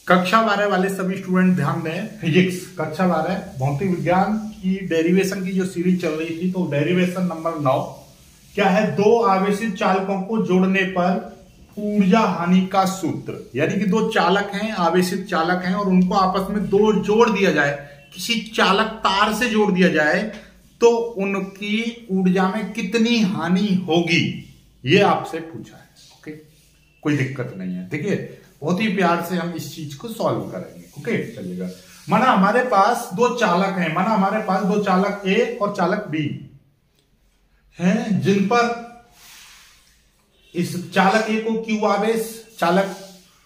कक्षा 12 वाले सभी स्टूडेंट ध्यान दें। फिजिक्स कक्षा 12 भौतिक विज्ञान की डेरिवेशन की जो सीरीज चल रही थी, तो डेरिवेशन नंबर 9 क्या है, दो आवेशित चालकों को जोड़ने पर ऊर्जा हानि का सूत्र। यानी कि दो चालक हैं, आवेशित चालक हैं, और उनको आपस में दो जोड़ दिया जाए, किसी चालक तार से जोड़ दिया जाए, तो उनकी ऊर्जा में कितनी हानि होगी, ये आपसे पूछा है। ओके, कोई दिक्कत नहीं है, ठीक है। बहुत ही प्यार से हम इस चीज को सॉल्व करेंगे। ओके, चलिएगा। माना हमारे पास दो चालक हैं, माना हमारे पास दो चालक ए और चालक बी हैं, जिन पर इस चालक ए को क्यू आवेश, चालक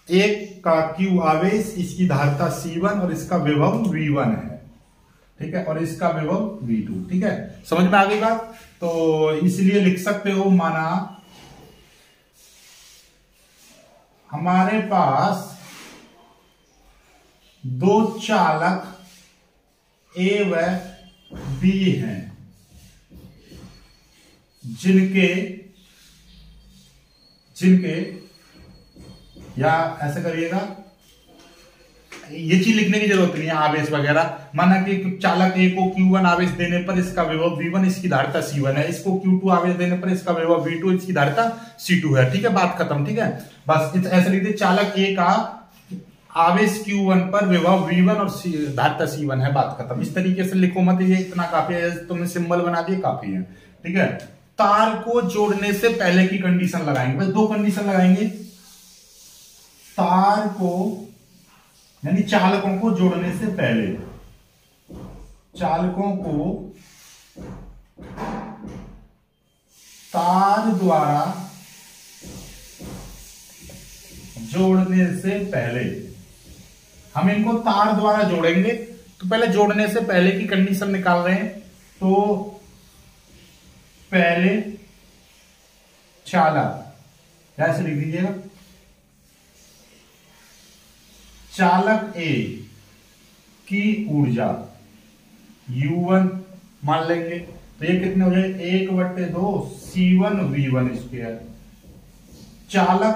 ए का क्यू आवेश, इसकी धारिता C1 और इसका विभव V1 है, ठीक है, और इसका विभव V2, ठीक है। समझ में आ गई बात? तो इसलिए लिख सकते हो, माना हमारे पास दो चालक ए व बी हैं, जिनके या ऐसे करिएगा, ये चीज लिखने की जरूरत नहीं है, आवेश वगैरह। माना कि चालक ए को Q1 आवेश देने पर इसका विभव V1, इसकी धारिता C1 है, इसको Q2 आवेश देने पर इसका विभव V2, इसकी धारिता C2 है, ठीक है, बात खत्म, ठीक है। बस ऐसे लिख दे, चालक ए का आवेश Q1 पर विभव V1 और धारिता C1 है, बात खत्म। इस तरीके से लिखो मत, ये इतना काफी है, तुमने सिंबल बना दिए, काफी है, ठीक है। तार को जोड़ने से पहले की कंडीशन लगाएंगे, बस दो कंडीशन लगाएंगे। तार को यानी चालकों को जोड़ने से पहले, चालकों को तार द्वारा जोड़ने से पहले, हम इनको तार द्वारा जोड़ेंगे, तो पहले जोड़ने से पहले की कंडीशन निकाल रहे हैं, तो पहले चालक, ऐसे लिख दीजिएगा, चालक ए की ऊर्जा U1 मान लेंगे, तो ये कितने हो जाए, 1/2 C1 V1 स्क्वायर। चालक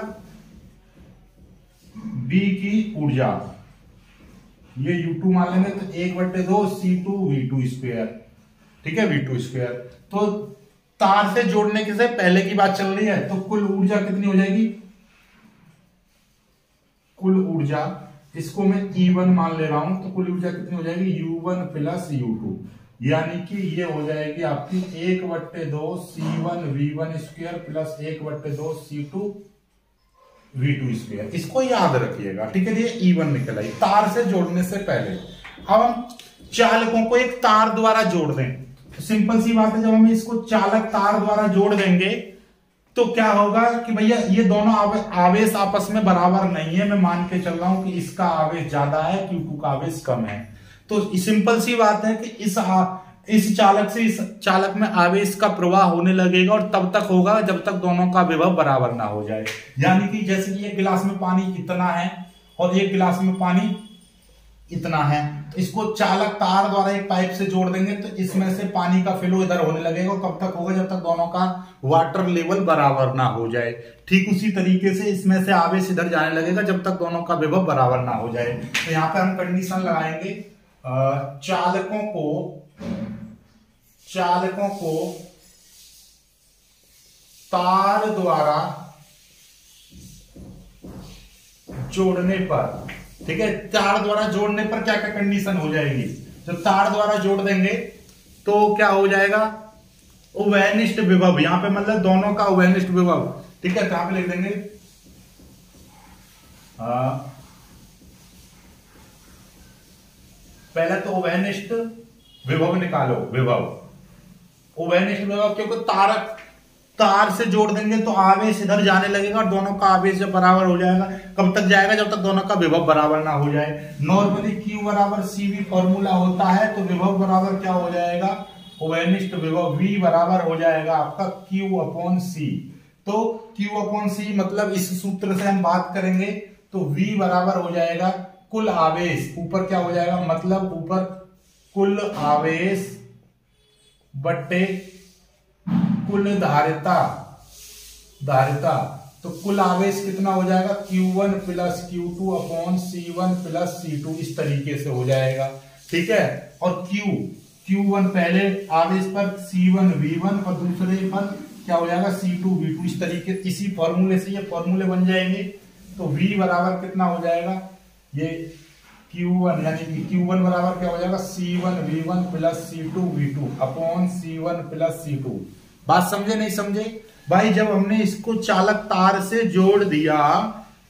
बी की ऊर्जा ये U2 मान लेंगे, तो 1/2 C2 V2 स्क्वायर, ठीक है, V2 स्क्वायर। तो तार से जोड़ने के से पहले की बात चल रही है, तो कुल ऊर्जा कितनी हो जाएगी, कुल ऊर्जा, इसको मैं E1 मान ले रहा हूं, तो कुल ऊर्जा कितनी हो जाएगी, U1 प्लस U2, यानी कि ये हो जाएगी आपकी 1/2 C1 V1 square plus 1/2 C2 V2 square. इसको याद रखिएगा, ठीक है। ये E1 निकल आई तार से जोड़ने से पहले। अब हम चालकों को एक तार द्वारा जोड़ दें, तो सिंपल सी बात है, जब हम इसको चालक तार द्वारा जोड़ देंगे, तो क्या होगा कि भैया ये दोनों आवेश आपस में बराबर नहीं है। मैं मान के चल रहा हूं कि इसका आवेश ज्यादा है, Q2 का आवेश कम है। तो सिंपल सी बात है कि इस चालक से इस चालक में आवेश का प्रवाह होने लगेगा, और तब तक होगा जब तक दोनों का विभव बराबर ना हो जाए। यानी कि जैसे कि एक गिलास में पानी इतना है और एक गिलास में पानी इतना है, तो इसको चालक तार द्वारा एक पाइप से जोड़ देंगे, तो इसमें से पानी का फ्लो इधर होने लगेगा, और कब तक होगा, जब तक दोनों का वाटर लेवल बराबर ना हो जाए। ठीक उसी तरीके से इसमें से आवेश इधर जाने लगेगा, जब तक दोनों का विभव बराबर ना हो जाए। तो यहां पर हम कंडीशन लगाएंगे, चालकों को तार द्वारा जोड़ने पर, ठीक है, तार द्वारा जोड़ने पर क्या क्या कंडीशन हो जाएगी। जब तार द्वारा जोड़ देंगे तो क्या हो जाएगा, उभयनिष्ठ विभव, यहां पे मतलब दोनों का उभयनिष्ठ विभव, ठीक है। तो यहां पे लिख देंगे पहले तो उभयनिष्ठ विभव निकालो, उभयनिष्ठ विभव, क्योंकि तार से जोड़ देंगे तो आवेश इधर जाने लगेगा, और दोनों का आवेश जब बराबर हो जाएगा, कब तक जाएगा, जब तक दोनों का विभव बराबर ना हो जाए। नॉर्मली Q बराबर CV फॉर्मूला होता है, तो विभव बराबर क्या हो जाएगा, उभयनिष्ठ विभव V बराबर हो जाएगा आपका Q/C। तो Q/C मतलब इस सूत्र से हम बात करेंगे, तो V बराबर हो जाएगा कुल आवेश, ऊपर क्या हो जाएगा, मतलब ऊपर कुल आवेश बट्टे कुल धारिता तो कुल आवेश कितना हो जाएगा Q1 plus Q2 upon C1 plus C2, इस तरीके से हो जाएगा। ठीक है, और Q1 पहले आवेश पर C1 V1 और दूसरे पर क्या हो जाएगा C2 V2, इस तरीके, इसी फॉर्मूले से ये फॉर्मूले बन जाएंगे। तो V बराबर कितना हो जाएगा, ये Q1 यानी कि Q1 बराबर क्या हो जाएगा C1 V1 plus C2 V2 upon C1 plus C2। बात समझे नहीं समझे भाई? जब हमने इसको चालक तार से जोड़ दिया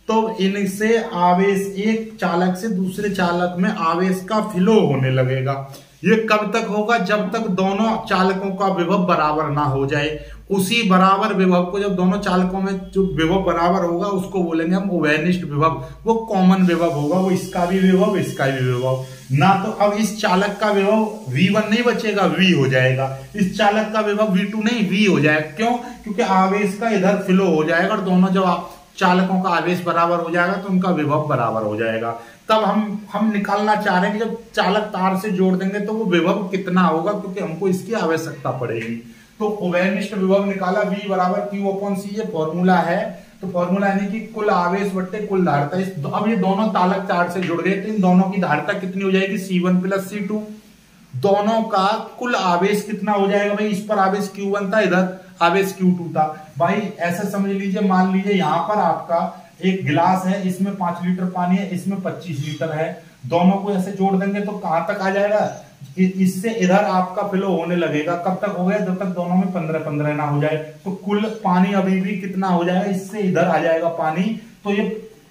तो इनसे आवेश, एक चालक से दूसरे चालक में आवेश का फ्लो होने लगेगा। ये कब तक होगा, जब तक दोनों चालकों का विभव बराबर ना हो जाए। उसी बराबर विभव को, जब दोनों चालकों में जो विभव बराबर होगा उसको बोलेंगे हम उभयनिष्ठ विभव। वो कॉमन विभव होगा, वो इसका भी विभव इसका भी विभव ना। तो अब इस चालक का विभव V1 नहीं बचेगा, V हो जाएगा। इस चालक का विभव V2 नहीं, V हो जाएगा। क्यों? क्योंकि आवेश का इधर फ्लो हो जाएगा और दोनों जब चालकों का आवेश बराबर हो जाएगा तो उनका विभव बराबर हो जाएगा। तब हम निकालना चाह रहे हैं कि जब चालक तार से जोड़ देंगे तो वो विभव कितना होगा, क्योंकि हमको इसकी आवश्यकता पड़ेगी। तो उभयनिष्ठ विभव निकाला, V बराबर Q अपॉन C, ये फॉर्मूला है। तो फॉर्मूला यानी कि कुल आवेश बट्टे कुल धारिता। अब ये दोनों चालक तार से जुड़ गए तो इन दोनों की धारिता कितनी हो जाएगी, C1 प्लस C2। दोनों का कुल आवेश कितना हो जाएगा भाई? इस पर आवेश Q1 था, इधर आवेश Q2 था। भाई ऐसे समझ लीजिए, मान लीजिए यहाँ पर आपका एक गिलास है, इसमें 5 लीटर पानी है, इसमें 25 लीटर है। दोनों को ऐसे जोड़ देंगे तो कहां तक आ जाएगा, इससे इधर आपका फ्लो होने लगेगा। कब तक हो गया, जब तक दोनों में 15-15 ना हो जाए। तो कुल पानी अभी भी कितना हो जाएगा, इससे इधर आ जाएगा पानी, तो ये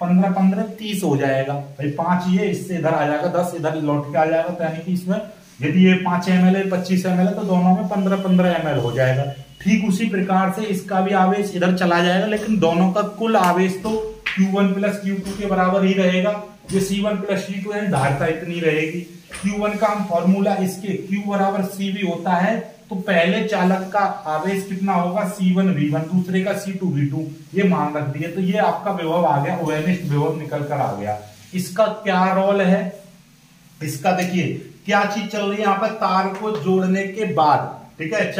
15-15 30 हो जाएगा भाई। 5 ये इससे इधर आ जाएगा, 10 इधर लौट के आ जाएगा। तो यानी कि इसमें यदि ये 5 ml है, 25 ml है, तो दोनों में 15-15 ml हो जाएगा। ठीक उसी प्रकार से इसका भी आवेश इधर चला जाएगा, लेकिन दोनों का कुल आवेश तो Q1 प्लस Q2 के बराबर ही रहेगा। ये C1 प्लस C2 है, धारिता इतनी रहेगी। Q1 का हम फॉर्मूला, इसके Q बराबर CV होता है। तो पहले चालक का आवेश कितना होगा, C1 V1, दूसरे का C2 V2, ये मान रख दिए। तो ये आपका विभव आ गया, उभयनिष्ठ विभव निकल कर आ गया। इसका क्या रोल है, इसका देखिए क्या चीज चल रही है यहाँ पर, तार को जोड़ने के बाद, ठीक है,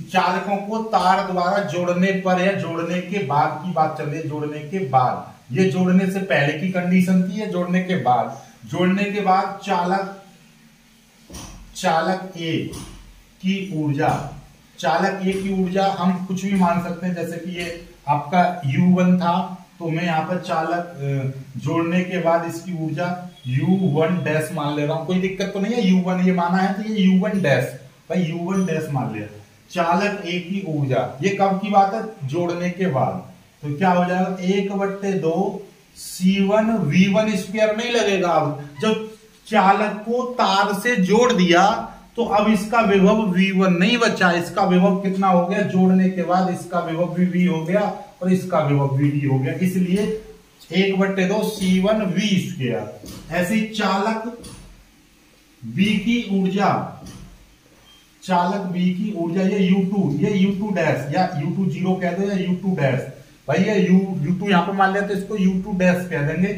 चालकों को तार द्वारा जोड़ने पर या जोड़ने के बाद की बात चल रही है। जोड़ने के बाद, ये जोड़ने से पहले की कंडीशन थी, ये जोड़ने के बाद। जोड़ने के बाद चालक ए की ऊर्जा, चालक ए की ऊर्जा हम कुछ भी मान सकते हैं। जैसे कि ये आपका U1 था, तो मैं यहाँ पर चालक जोड़ने के बाद इसकी ऊर्जा U1 डैश मान ले रहा हूं। कोई दिक्कत तो नहीं है, U1 ये माना है तो ये U1 डैश, भाई U1 डैश मान लिया। चालक ए की ऊर्जा, ये कब की बात है, जोड़ने के बाद। तो क्या हो जाएगा, 1/2 C1 V1 स्क्वायर नहीं लगेगा। अब जब चालक को तार से जोड़ दिया तो अब इसका विभव V1 नहीं बचा, इसका विभव कितना हो गया, जोड़ने के बाद इसका विभव भी V हो गया और इसका विभव VD हो गया। इसलिए 1/2 C1 V स्क्वायर। ऐसी चालक B की ऊर्जा, चालक B की ऊर्जा, ये U2 डैश या U2 जीरो कह दो या U2 डैश, भाई ये U2 यहाँ पे मान लिया तो इसको U2 डैश कह देंगे।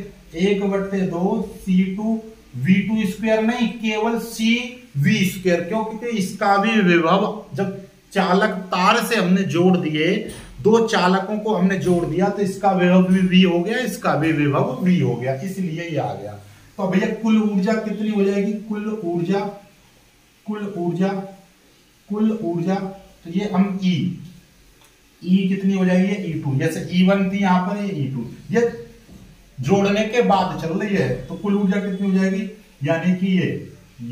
1/2 C2 V2 स्क्वायर नहीं, केवल CV स्क्वायर। क्यों? क्योंकि इसका भी विभव, जब चालक तार से हमने जोड़ दिए, दो चालकों को हमने जोड़ दिया, तो इसका विभव भी V हो गया, इसका भी विभव V हो गया, इसलिए ये आ गया। तो भैया कुल ऊर्जा कितनी हो जाएगी, कुल ऊर्जा तो ये हम E कितनी हो जाएगी, E2। जैसे E1 थी यहाँ पर, ये E2, ये जोड़ने के बाद चल रही है। तो कुल ऊर्जा कितनी हो जाएगी, यानी कि ये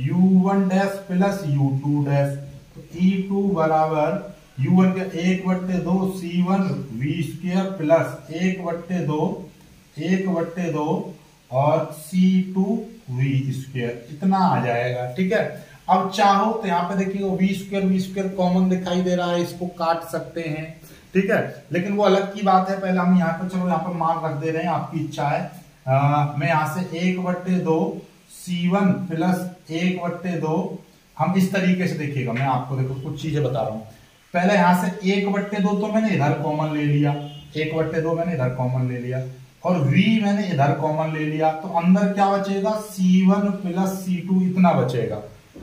U1 dash plus U2 dash. तो E2 बराबर U1 के 1/2 C1 V स्क्वायर प्लस 1/2 और C2 V स्क्वायर, इतना आ जाएगा। ठीक है, अब चाहो तो यहाँ पे देखिए V स्क्वायर कॉमन दिखाई दे रहा है, इसको काट सकते हैं। ठीक है, लेकिन वो अलग की बात है। पहले हम यहाँ पर, चलो यहाँ पर मान रख दे रहे हैं, आपकी इच्छा है। मैं यहाँ से 1/2 C1 प्लस 1/2, हम इस तरीके से देखिएगा, मैं आपको देखो कुछ चीजें बता रहा हूँ। पहले यहाँ से 1/2 तो मैंने इधर कॉमन ले लिया, 1/2 मैंने इधर कॉमन ले लिया, और V मैंने इधर कॉमन ले लिया। तो अंदर क्या बचेगा, C1 प्लस C2 इतना बचेगा।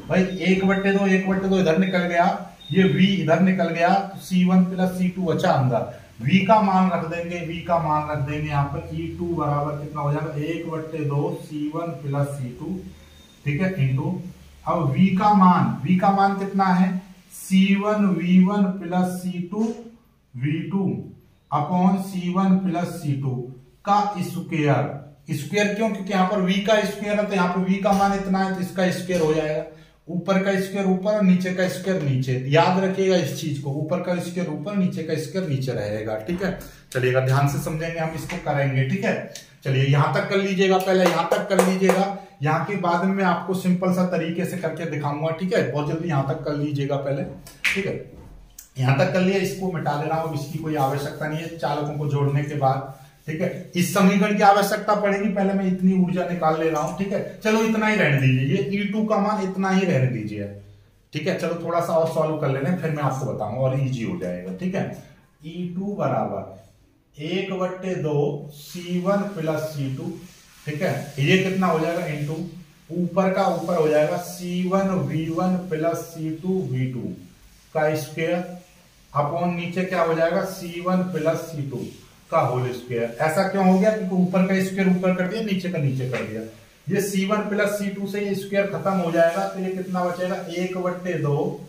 भाई 1/2 इधर निकल गया, ये V इधर निकल गया, तो C1 प्लस C2 बचा अंदर। v का मान रख देंगे, v का मान रख देंगे यहाँ पर E2 बराबर कितना हो जाएगा 1/2 C1 प्लस C2, ठीक है, इंटू अब v का मान कितना है C1 V1 plus C2 V2 upon C1 plus C2 का स्क्वायर। स्क्वायर क्यों? क्योंकि यहाँ पर v का स्क्वायर है तो यहाँ पर v का मान इतना है तो इसका स्क्वायर हो जाएगा। ऊपर का स्क्वायर ऊपर और नीचे का स्क्वायर नीचे, याद रखिएगा इस चीज को, ऊपर का स्क्वायर ऊपर नीचे का स्क्वायर नीचे रहेगा, ठीक है। चलिएगा ध्यान से समझेंगे, हम इसको करेंगे, ठीक है। चलिए यहां तक कर लीजिएगा, पहले यहां तक कर लीजिएगा, यहाँ के बाद में आपको सिंपल सा तरीके से करके दिखाऊंगा, ठीक है। बहुत जल्दी यहां तक कर लीजिएगा पहले, ठीक है। यहां तक कर लिया, इसको मिटा दे रहा हूं, इसकी कोई आवश्यकता नहीं है चालकों को जोड़ने के बाद, ठीक है। इस समीकरण की आवश्यकता पड़ेगी, पहले मैं इतनी ऊर्जा निकाल ले रहा हूं, ठीक है। चलो इतना ही रहने दीजिए, ये E2 का मान इतना ही रहने दीजिए, ठीक है। चलो थोड़ा सा और सॉल्व कर लेना, फिर मैं आपको बताऊंगा और इजी हो जाएगा, ठीक है। E2 बराबर 1/2 C1 प्लस C2, ठीक है। ये कितना हो जाएगा इंटू ऊपर का ऊपर हो जाएगा C1 V1 plus C2 V2 का स्क्वायर अपॉन नीचे क्या हो जाएगा C1 प्लस C2 का होल स्क्वायर। ऐसा क्यों हो गया? क्योंकि ऊपर का स्क्वायर ऊपर कर दिया, नीचे का नीचे कर दिया। ये C1 प्लस C2 से ये स्क्वायर खत्म हो जाएगा तो ये कितना बचेगा 1/2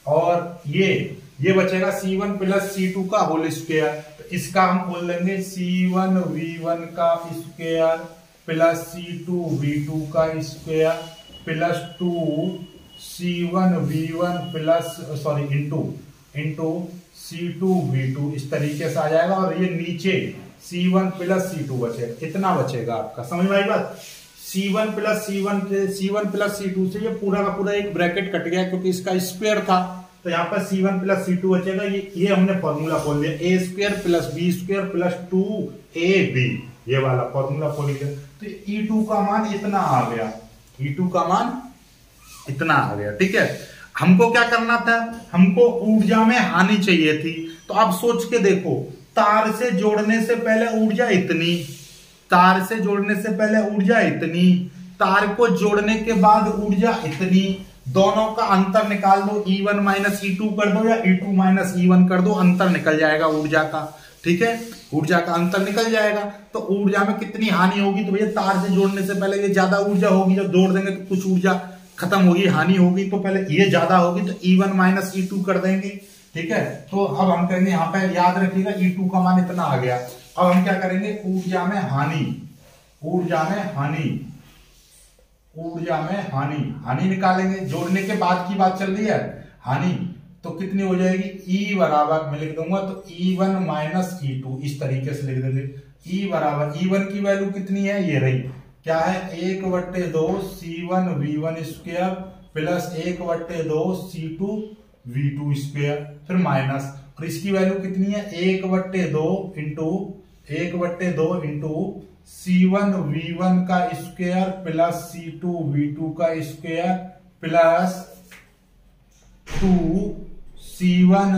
और ये बचेगा C1 प्लस C2 का होल स्क्वायर। तो इसका हम बोल देंगे C1 V1 का स्क्वायर प्लस C2 V2 का square plus 2 C1 V1 plus into C2 V2, इस तरीके से आ जाएगा। और ये नीचे C1 प्लस C2 बचेगा, इतना बचेगा आपका, समझ में आई बात। C1 प्लस C2 से ये पूरा का पूरा एक ब्रैकेट कट गया क्योंकि इसका स्क्वायर था, तो यहाँ पर C1 प्लस C2 बचेगा। ये हमने फॉर्मूला खोल दिया, a square plus b square plus 2ab, ये वाला फॉर्मूला खोल दिया। तो E2 का मान इतना आ गया, E2 का मान इतना आ गया, ठीक है। हमको क्या करना था, हमको ऊर्जा में हानि चाहिए थी। तो अब सोच के देखो, तार से जोड़ने से पहले ऊर्जा इतनी, तार से जोड़ने से पहले ऊर्जा इतनी, तार को जोड़ने के बाद ऊर्जा इतनी, दोनों का अंतर निकाल दो, E1 माइनस E2 कर दो या E2 माइनस E1 कर दो, अंतर निकल जाएगा ऊर्जा का, ठीक है। ऊर्जा का अंतर निकल जाएगा तो ऊर्जा में कितनी हानि होगी, तो भैया तार से जोड़ने से पहले ये ज्यादा ऊर्जा होगी, जब जोड़ देंगे तो कुछ ऊर्जा खत्म होगी, हानि होगी, तो पहले ये ज्यादा होगी तो E1 माइनस E2 कर देंगे, ठीक है। तो अब हम करेंगे, यहाँ पे याद रखिएगा E2 का मान इतना आ गया। अब हम क्या करेंगे, ऊर्जा में हानि निकालेंगे। जोड़ने के बाद की बात चल रही है, हानि तो कितनी हो जाएगी, E बराबर मैं लिख दूंगा तो E1 माइनस E2, इस तरीके से लिख देंगे। E बराबर E1 की वैल्यू कितनी है, ये रही, क्या है 1/2 C1 V1 square plus 1/2 C2 V2 square, फिर माइनस, और इसकी वैल्यू कितनी है 1/2 इंटू C1 V1 का स्क्वायर प्लस C2 V2 का square plus 2 C1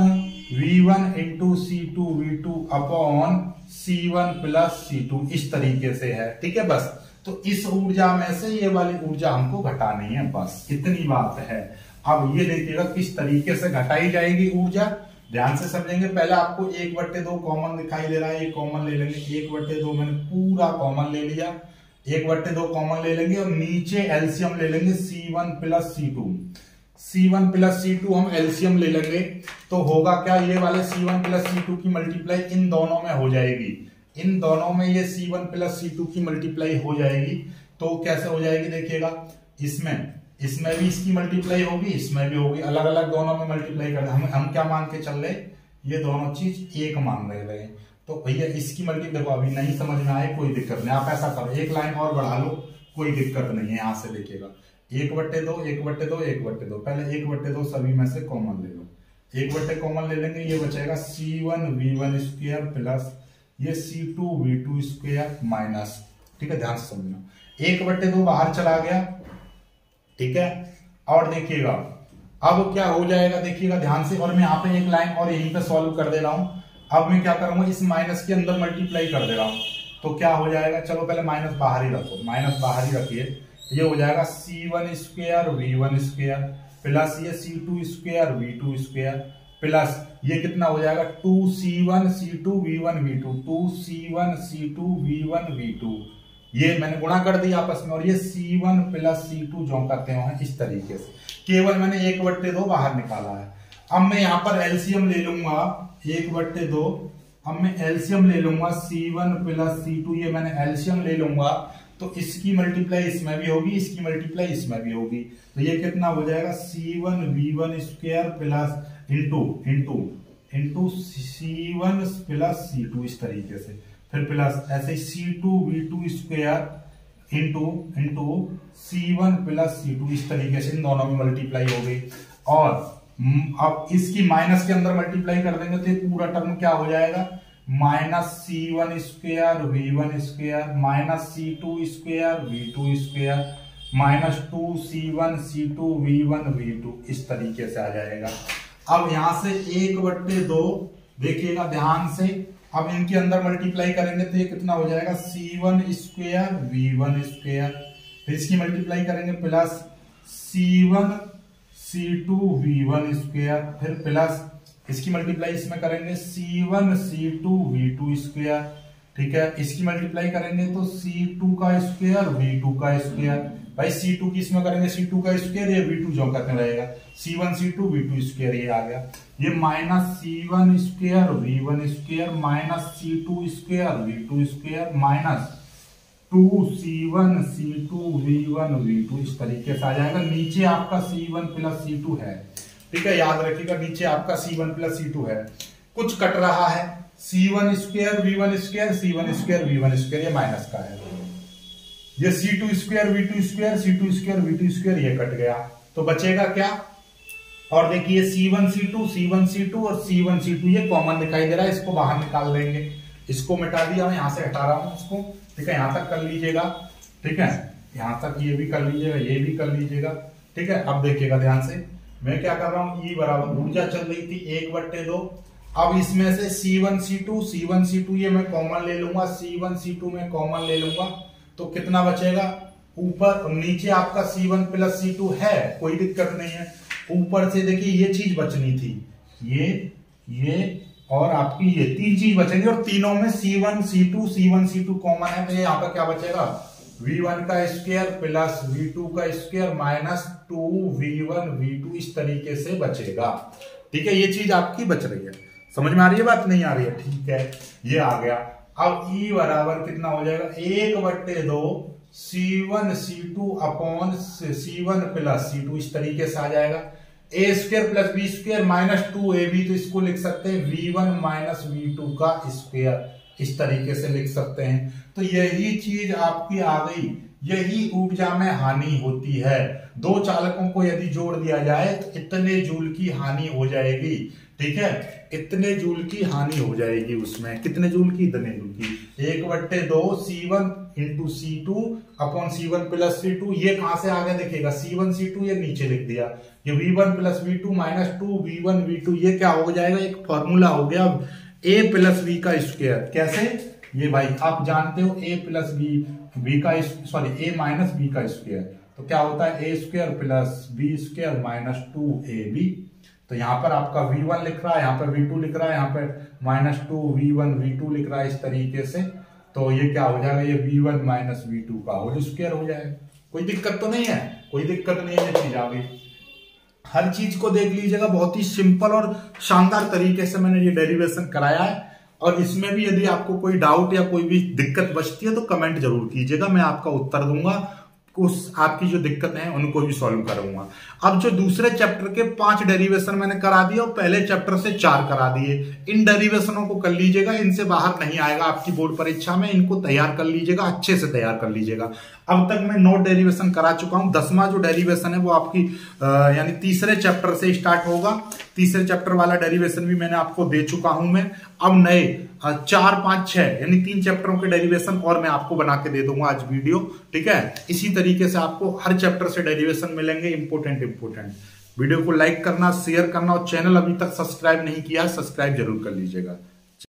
V1 into C2 V2 upon C1 plus C2, इस तरीके से है, ठीक है। बस तो इस ऊर्जा में से ये वाली ऊर्जा हमको घटानी है, बस इतनी बात है। अब ये देखिएगा किस तरीके से घटाई जाएगी ऊर्जा, ध्यान से समझेंगे। पहले आपको 1/2 कॉमन दिखाई दे रहा है, ये कॉमन ले लेंगे, 1/2 मैंने पूरा कॉमन ले लिया, 1/2 कॉमन ले लेंगे और नीचे एलसीएम ले लेंगे C1 प्लस C2 हम एलसीएम ले लेंगे तो होगा क्या, ये वाले C1 प्लस C2 की मल्टीप्लाई इन दोनों में हो जाएगी, इन दोनों में ये C1 प्लस C2 की मल्टीप्लाई हो जाएगी। तो कैसे हो जाएगी देखिएगा, इसमें भी इसकी मल्टीप्लाई होगी, इसमें भी होगी, अलग अलग दोनों में मल्टीप्लाई कर हम क्या मान के चल रहे, ये दोनों चीज एक मान रहे हैं। तो भैया इसकी मल्टीप्लाई देखो, अभी नहीं समझ में आए कोई दिक्कत नहीं, आप ऐसा करो एक लाइन और बढ़ा लो, कोई दिक्कत नहीं है। यहां से देखिएगा 1/2 पहले 1/2 सभी में से कॉमन ले लो, 1/2 कॉमन ले लेंगे, ये बचेगा C1 V1 स्क्वायर प्लस ये C2 V2 स्क्वायर माइनस, ठीक है, ध्यान से समझना। 1/2 बाहर चला गया, ठीक है। और देखिएगा अब क्या हो जाएगा, देखिएगा ध्यान से, और मैं यहाँ पे एक लाइन और यहीं पे सॉल्व कर दे रहा हूं। अब मैं क्या करूंगा, इस माइनस के अंदर मल्टीप्लाई कर दे रहा हूं, तो क्या हो जाएगा, चलो पहले माइनस बाहर ही रखो, माइनस बाहर ही रखिए, ये हो जाएगा C1 square V1 square plus ये C2 square V2 square plus ये कितना हो जाएगा 2c1 c2 v1 v2, 2c1 c2 v1 v2, ये मैंने गुणा कर दिया आपस में, और ये c1 प्लस c2 जो करते हैं इस तरीके से, केवल मैंने 1/2 बाहर निकाला है। अब मैं यहाँ पर एलसीएम ले लूंगा 1/2, अब मैं एलसीएम ले लूंगा c1 प्लस c2, ये मैंने एलसीएम ले लूंगा, तो इसकी मल्टीप्लाई इसमें भी होगी, इसकी मल्टीप्लाई इसमें भी होगी, तो ये कितना हो जाएगा c1 v1 square plus into c1 plus c2 इस तरीके से, फिर प्लस ऐसे c2 v2 square into c1 plus c2 इस तरीके से, इन दोनों में मल्टीप्लाई हो गई। और अब इसकी माइनस के अंदर मल्टीप्लाई कर देंगे तो ये पूरा टर्म क्या हो जाएगा, minus c1 square v1 square minus c2 square v2 square minus 2c1 c2 v1 v2 इस तरीके से आ जाएगा। अब यहां से 1/2 देखिएगा ध्यान से, अब इनके अंदर मल्टीप्लाई करेंगे तो ये कितना हो जाएगा c1 स्क्वायर v1 स्क्वायर, फिर इसकी मल्टीप्लाई करेंगे plus c1 c2 v1 square, फिर प्लस इसकी मल्टीप्लाई इसमें करेंगे c1 c2 v2 स्क्वायर, ठीक है, इसकी मल्टीप्लाई करेंगे तो c2 का स्क्वायर v2 का स्क्वायर, भाई c2 की इसमें करेंगे c2 का स्क्वायर, ये v2 जो करते रहेगा c1 c2 v2 स्क्वायर, ये आ गया, ये minus c1 square v1 square minus c2 square v2 square minus 2c1 c2 v1 v2 इस तरीके से आ जाएगा। नीचे आपका c1 प्लस c2 है, ठीक है, याद रखिएगा नीचे आपका c1 प्लस c2 है, कुछ कट रहा है c1 square v1 square c1 square v1 square, ये माइनस का है, ये c2 square v2 square c2 square v2 square ये कट गया, तो बचेगा क्या, और देखिए c1 c2 और c1 c2 ये कॉमन दिखाई दे रहा है, इसको बाहर निकाल लेंगे, इसको मिटा दिया, मैं यहां से हटा रहा हूं इसको, ठीक है, यहां तक कर लीजिएगा, ठीक है, यहां तक ये भी कर लीजिएगा, ये भी कर लीजिएगा, ठीक है। अब देखिएगा ध्यान से, मैं क्या कर रहा हूं, E बराबर ऊर्जा चल रही थी 1/2, अब इसमें से c1 c2 ये मैं कॉमन ले लूंगा, c1 c2 में कॉमन ले लूंगा, तो कितना बचेगा, ऊपर नीचे आपका c1 प्लस c2 है, कोई दिक्कत नहीं है, ऊपर से देखिए ये चीज बचनी थी, ये और आपकी ये तीन चीज बचेंगी, और तीनों में c1 c2 कॉमन है, तो यहाँ पर क्या बचेगा v1 का स्क्वायर प्लस v2 का स्क्वायर माइनस 2v1 v2 इस तरीके से बचेगा, ठीक है, ये चीज आपकी बच रही है, समझ में आ रही है बात, नहीं आ रही है, ठीक है, ये आ गया। अब E बराबर कितना हो जाएगा 1/2 c1 c2 upon c1 plus c2 इस तरीके से आ जाएगा, a square plus b square minus 2ab, तो इसको लिख सकते हैं v1 माइनस v2 का स्क्वायर, इस तरीके से लिख सकते हैं। तो यही चीज आपकी आ गई, यही ऊर्जा में हानि होती है, दो चालकों को यदि जोड़ दिया जाए तो इतने जूल की हानि हो जाएगी, ठीक है, इतने जूल की हानि हो जाएगी, उसमें कितने जूल की, इतने जूल की, 1/2 c1 into c2 upon c1 plus c2, ये कहां से आ गया देखिएगा c1 c2 ये नीचे लिख दिया, ये v1 plus v2 minus 2v1 v2, ये क्या हो जाएगा, एक फॉर्मूला हो गया a प्लस b का स्क्वायर, कैसे, ये भाई आप जानते हो a प्लस b का सॉरी a माइनस b का स्क्वायर, तो क्या होता है a square plus b square minus 2ab, तो यहाँ पर आपका v1 लिख रहा है, यहाँ पर v2 लिख रहा है, यहाँ पर माइनस 2v1 v2 लिख रहा है, इस तरीके से, तो ये क्या हो जाएगा, ये v1 माइनस v2 का होल स्क्वायर हो जाएगा, कोई दिक्कत तो नहीं है, कोई दिक्कत नहीं है, ये चीज आ गई। हर चीज को देख लीजिएगा, बहुत ही सिंपल और शानदार तरीके से मैंने ये डेरिवेशन कराया है, और इसमें भी यदि आपको कोई डाउट या कोई भी दिक्कत बचती है तो कमेंट जरूर कीजिएगा, मैं आपका उत्तर दूंगा, उस आपकी जो दिक्कतें हैं उनको भी सॉल्व करूंगा। अब जो दूसरे चैप्टर के 5 डेरिवेशन मैंने करा दिया और पहले चैप्टर से 4 करा दिए, इन डेरिवेशनों को कर लीजिएगा, इनसे बाहर नहीं आएगा आपकी बोर्ड परीक्षा में, इनको तैयार कर लीजिएगा, अच्छे से तैयार कर लीजिएगा। अब तक मैं 9 डेरिवेशन करा चुका हूं, 10वां जो डेरिवेशन है वो आपकी यानी तीसरे चैप्टर से स्टार्ट होगा, तीसरे चैप्टर वाला डेरिवेशन भी मैंने आपको दे चुका हूं मैं। अब नए 4, 5, 6 यानी 3 चैप्टरों के डेरिवेशन और मैं आपको बना के दे दूंगा आज वीडियो, ठीक है। इसी तरीके से आपको हर चैप्टर से डेरिवेशन मिलेंगे, इंपोर्टेंट। वीडियो को लाइक करना, शेयर करना, और चैनल अभी तक सब्सक्राइब नहीं किया है सब्सक्राइब जरूर कर लीजिएगा।